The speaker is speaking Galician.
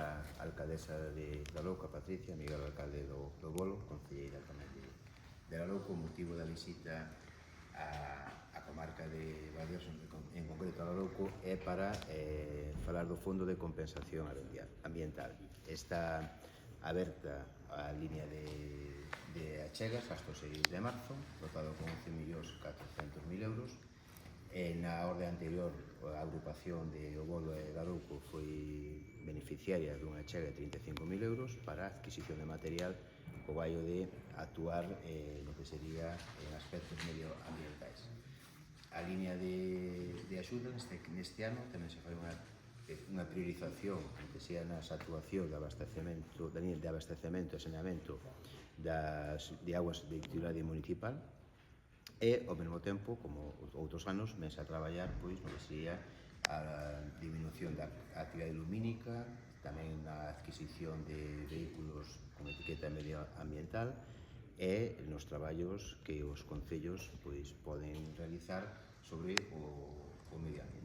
a alcaldesa de Louco, a Patricia, Miguel, o alcalde do Bolo, concelleira tamén de Louco, o motivo da visita a comarca de Valdeorras, en concreto a Louco, é para falar do Fondo de Compensación Ambiental. Está aberta a línea de achegas hasta o 6 de marzo, dotado con 11.400.000 euros. Na orde anterior, a agrupación de O Bolo e da Louco foi beneficiaria dunha achega de 35.000 euros para a adquisición de material co baio de actuar no que sería en aspectos medioambientais. A línea de axuda neste ano tamén se fai unha priorización que sea nas actuacións de abastecemento e saneamento de aguas de titularidade municipal, e, ao mesmo tempo, como outros anos, vense a traballar no que sería a diminución da actividade lumínica, tamén na adquisición de vehículos con etiqueta medioambiental e nos traballos que os concellos poden realizar sobre o medio ambiente.